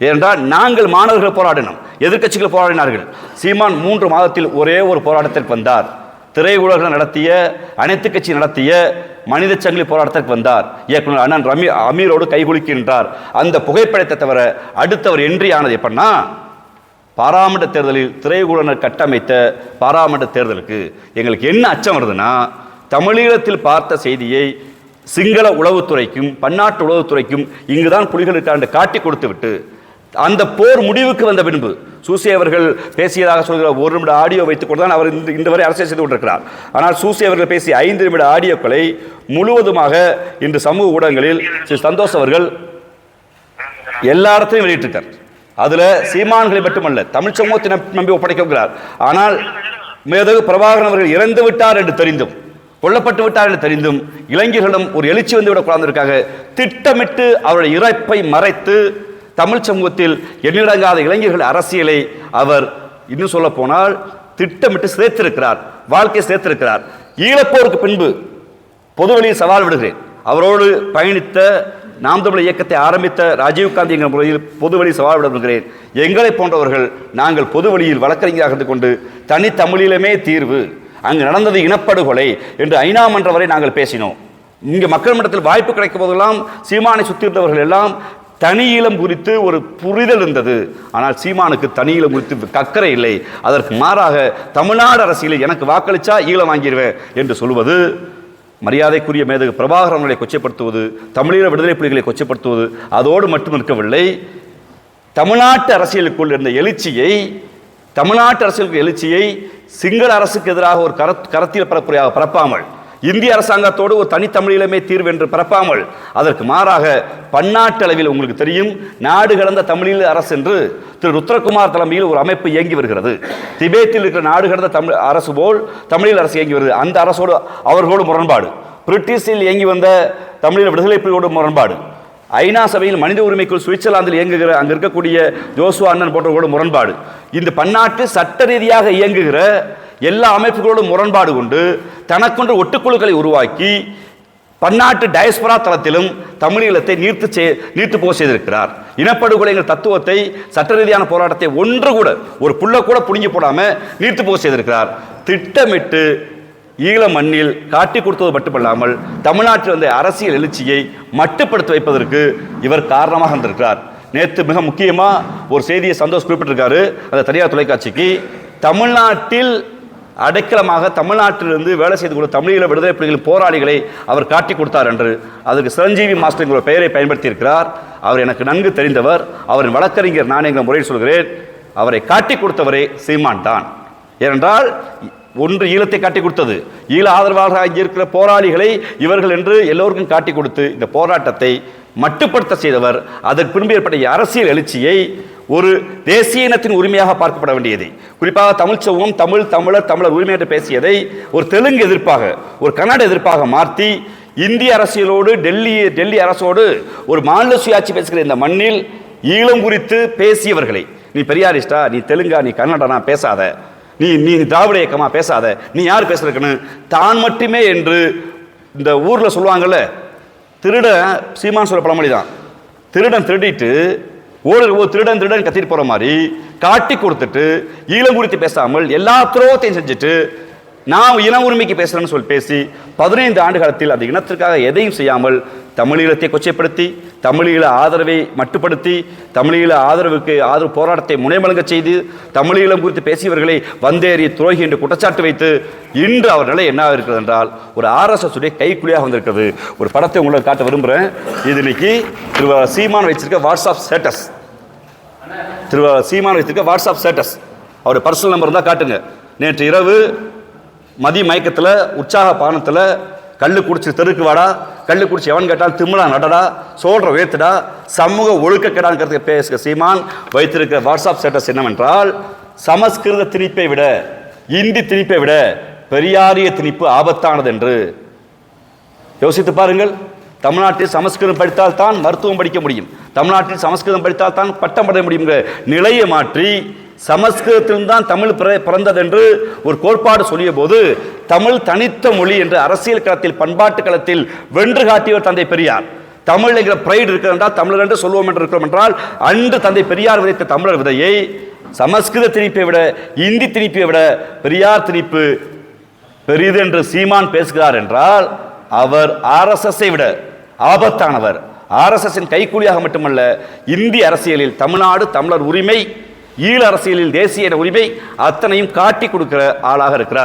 ஏனென்றால் நாங்கள் மாணவர்கள் போராடினோம், எதிர்க்கட்சிகள் போராடினார்கள். சீமான் 3 மாதத்தில் ஒரே ஒரு போராட்டத்திற்கு வந்தார். திரையுலகம் நடத்திய, அனைத்து கட்சி நடத்திய மனித சங்கிலி போராட்டத்திற்கு வந்தார். இயக்குனர் அண்ணன் அமீரோடு கைகுலுக்கின்றார். அந்த புகைப்படத்தை தவிர அடுத்தவர் என்ட்ரி ஆனது எப்படின்னா, பாராளுமன்ற தேர்தலில் திரையுலகினர் கட்டமைத்த பாராளுமன்ற தேர்தலுக்கு எங்களுக்கு என்ன அச்சம் வருதுன்னா, தமிழீழத்தில் பார்த்த செய்தியை சிங்கள உளவுத்துறைக்கும் பன்னாட்டு உளவுத்துறைக்கும் இங்குதான் புலிகளுக்காண்டு காட்டி கொடுத்து விட்டு அந்த போர் முடிவுக்கு வந்த பின்பு சூசி அவர்கள் பேசியதாக சொல்கிற 1 நிமிட ஆடியோ வைத்துக் கொண்டு தான் அவர் இந்த வரை அரசியல் செய்து கொண்டிருக்கிறார். ஆனால் சூசி அவர்கள் பேசிய 5 நிமிட ஆடியோக்களை முழுவதுமாக இன்று சமூக ஊடகங்களில் சந்தோஷ் அவர்கள் எல்லா இடத்தையும் வெளியிட்டிருக்கார். அதுல சீமான்களை மட்டுமல்ல, தமிழ் சமூகத்தை நம்பி ஒப்படைக்கிறார். ஆனால் மேதகு பிரபாகரன் அவர்கள் இறந்து விட்டார் என்று தெரிந்தும், கொல்லப்பட்டு விட்டார் என்று தெரிந்தும் இளைஞர்களிடம் ஒரு எழுச்சி வந்து விடக்கூடாதற்காக திட்டமிட்டு அவருடைய இறப்பை மறைத்து தமிழ் சமூகத்தில் எண்ணிடங்காத இளைஞர்கள் அரசியலை அவர் இன்னும் சொல்ல போனால் திட்டமிட்டு சேர்த்திருக்கிறார், வாழ்க்கையை சேர்த்திருக்கிறார். ஈழப்போருக்கு பின்பு பொதுவெளியில் சவால் விடுகிறேன். அவரோடு பயணித்த நாம் தமிழர் இயக்கத்தை ஆரம்பித்த ராஜீவ்காந்தி என்கிற முறையில் பொதுவெளியில் சவால் விடுகிறேன். எங்களை போன்றவர்கள் நாங்கள் பொதுவெளியில் வழக்கறிஞராக இருந்து கொண்டு தனித்தமிழிலுமே தீர்வு, அங்கு நடந்தது இனப்படுகொலை என்று ஐநா மன்றம் வரை நாங்கள் பேசினோம். இங்கே மக்கள் மன்றத்தில் வாய்ப்பு கிடைக்கும் போதெல்லாம் சீமானை சுற்றி இருந்தவர்கள் எல்லாம் தனி ஈழம் குறித்து ஒரு புரிதல் இருந்தது. ஆனால் சீமானுக்கு தனி ஈழம் குறித்து கக்கறை இல்லை. அதற்கு மாறாக தமிழ்நாடு அரசியலில் எனக்கு வாக்களிச்சா ஈழம் வாங்கிடுவேன் என்று சொல்வது மரியாதைக்குரிய மேதகு பிரபாகரன் அவர்களை கொச்சைப்படுத்துவது, தமிழீழ விடுதலை புலிகளை கொச்சைப்படுத்துவது. அதோடு மட்டும் இருக்கவில்லை, தமிழ்நாட்டு அரசியலுக்குள் இருந்த எழுச்சியை, தமிழ்நாட்டு அரசியலுக்கு எழுச்சியை சிங்கள அரசுக்கு எதிராக ஒரு கரத்தியல் பரப்புரையாக பரப்பாமல், இந்திய அரசாங்கத்தோடு ஒரு தனித்தமிழீழமே தீர்வு என்று பரப்பாமல், அதற்கு மாறாக பன்னாட்டு அளவில் உங்களுக்கு தெரியும், நாடு கடந்த தமிழீழ அரசு என்று திரு ருத்ரகுமார் தலைமையில் ஒரு அமைப்பு இயங்கி வருகிறது. திபேத்தில் இருக்கிற நாடு கடந்த தமிழ் அரசு போல் தமிழீழ அரசு இயங்கி வருகிறது. அந்த அரசோடு அவர்களோடு முரண்பாடு, பிரிட்டிஷில் இயங்கி வந்த தமிழீழ விடுதலை புலிகளோடு முரண்பாடு, ஐநா சபையில் மனித உரிமைக்குள் சுவிட்சர்லாந்தில் இயங்குகிற அங்கு இருக்கக்கூடிய ஜோசுவா அண்ணன் போன்றவர்களோடு முரண்பாடு, இந்த பன்னாட்டு சட்ட ரீதியாக இயங்குகிற எல்லா அமைப்புகளோடும் முரண்பாடு கொண்டு தனக்கொன்று ஒட்டுக்குழுக்களை உருவாக்கி பன்னாட்டு டயஸ்பரா தளத்திலும் தமிழீழத்தை நீர்த்து போக செய்திருக்கிறார். இனப்படுகொலைகள் தத்துவத்தை, சட்ட ரீதியான போராட்டத்தை ஒன்று கூட ஒரு புள்ள கூட புடுங்கி போடாம நீர்த்து போக செய்திருக்கிறார். திட்டமிட்டு ஈழ மண்ணில் காட்டி கொடுத்தது மட்டுமல்லாமல் தமிழ்நாட்டில் வந்த அரசியல் எழுச்சியை மட்டுப்படுத்தி வைப்பதற்கு இவர் காரணமாக இருந்திருக்கிறார். நேற்று மிக முக்கியமாக ஒரு செய்தியை சந்தோஷ் குறிப்பிட்டிருக்காரு, அந்த தனியார் தொலைக்காட்சிக்கு. தமிழ்நாட்டில் அடைக்கலமாக தமிழ்நாட்டிலிருந்து வேலை செய்து கொண்ட தமிழீழ விடுதலை புலிகளின் போராளிகளை அவர் காட்டி கொடுத்தார் என்று அதற்கு சிரஞ்சீவி மாஸ்டர் என்கிற பெயரை பயன்படுத்தி இருக்கிறார். அவர் எனக்கு நன்கு தெரிந்தவர், அவரின் வழக்கறிஞர் நான் என்கிற முறையில் சொல்கிறேன். அவரை காட்டி கொடுத்தவரே சீமான் தான். ஏனென்றால் ஒன்று ஈழத்தை காட்டி கொடுத்தது, ஈழ ஆதரவாளராக இருக்கிற போராளிகளை இவர்கள் என்று எல்லோருக்கும் காட்டி கொடுத்து இந்த போராட்டத்தை மட்டுப்படுத்த செய்தவர். அதற்கு பின்பு ஏற்பட்ட அரசியல் எழுச்சியை ஒரு தேசிய இனத்தின் உரிமையாக பார்க்கப்பட வேண்டியதை, குறிப்பாக தமிழ் சமூகம் தமிழர் உரிமை என்று பேசியதை ஒரு தெலுங்கு எதிர்ப்பாக, ஒரு கன்னட எதிர்ப்பாக மாற்றி இந்திய அரசியலோடு டெல்லி அரசோடு ஒரு மாநில சுயாட்சி பேசுகிற இந்த மண்ணில் ஈழம் குறித்து பேசியவர்களை, நீ பெரியாரிஸ்டா, நீ தெலுங்கா, நீ கன்னடனா பேசாத, நீ திராவிட இயக்கமா பேசாத, நீ யார் பேசுறதுன்னு தான் மட்டுமே என்று இந்த ஊர்ல சொல்லுவாங்கல்ல, திருடன் சீமான் சொல்ல பழமொழி தான், திருடன் திருடிட்டு திருடன் கத்திட்டு போற மாதிரி காட்டி கொடுத்துட்டு ஈழம் குறித்து பேசாமல் எல்லா துரோகத்தையும் செஞ்சுட்டு நான் இன உரிமைக்கு பேசுறேன்னு சொல்லி பேசி 15 ஆண்டு காலத்தில் அந்த இனத்திற்காக எதையும் செய்யாமல் தமிழீழத்தை கொச்சைப்படுத்தி, தமிழீழ ஆதரவை மட்டுப்படுத்தி, தமிழீழ ஆதரவு போராட்டத்தை முனைமலங்க செய்து, தமிழீழம் குறித்து பேசியவர்களை வந்தேறி துரோகி என்று குற்றச்சாட்டு வைத்து இன்று அவர் நிலை என்ன இருக்கிறது என்றால் ஒரு RSS உடைய கைக்குழியாக வந்திருக்கிறது. ஒரு படத்தை உங்களுக்கு காட்ட விரும்புகிறேன். இது இன்னைக்கு திரு சீமான் வச்சிருக்க வாட்ஸ்அப் ஸ்டேட்டஸ். சீமான் வச்சிருக்க வாட்ஸ்அப் ஸ்டேட்டஸ், அவருடைய பர்சனல் நம்பர் தான் காட்டுங்க. நேற்று இரவு மதிய மயக்கத்தில் உற்சாக பானத்தில் கள்ளு குடிச்சு தெருக்கு வாடா, கள்ளு குடிச்சு எவன் கேட்டால் திமிழா நடடா, சோழ வேத்துடா, சமூக ஒழுக்கக்கேடான்னு பேசுகிற சீமான் வைத்திருக்கிற வாட்ஸ்அப் ஸ்டேட்டஸ் என்னவென்றால், சமஸ்கிருத திணிப்பை விட இந்தி திணிப்பை விட பெரியாரிய திணிப்பு ஆபத்தானது என்று யோசித்து பாருங்கள். தமிழ்நாட்டில் சமஸ்கிருதம் படித்தால் தான் மருத்துவம் படிக்க முடியும், தமிழ்நாட்டில் சமஸ்கிருதம் படித்தால் தான் பட்டம் பட முடியும் நிலையை மாற்றி சமஸ்கிருதத்தில் தான் தமிழ் பிறந்தது என்று ஒரு கோட்பாடு சொல்லிய போது தமிழ் தனித்த மொழி என்று அரசியல் களத்தில் பண்பாட்டு களத்தில் வென்று காட்டியவர் தந்தை பெரியார். தமிழ் என்கிற பிரைடு இருக்கிற என்றால் தமிழர் என்று சொல்வோம் என்று இருக்கிறோம் என்றால் அன்று தந்தை பெரியார் விதைத்த தமிழர் விதையை சமஸ்கிருத திணிப்பை விட, இந்தி திணிப்பை விட பெரியார் திணிப்பு பெரிது என்று சீமான் பேசுகிறார் என்றால் அவர் ஆர்எஸ்எஸ்ஐ விட ஆபத்தானவர். ஆர்எஸ்எஸ்ஸின் கைக்கூலியாக மட்டுமல்ல, இந்திய அரசியலில் தமிழ்நாடு தமிழர் உரிமை, ஈழ அரசியலில் தேசிய உரிமை அத்தனையும் காட்டி கொடுக்கிற ஆளாக இருக்கிறார்.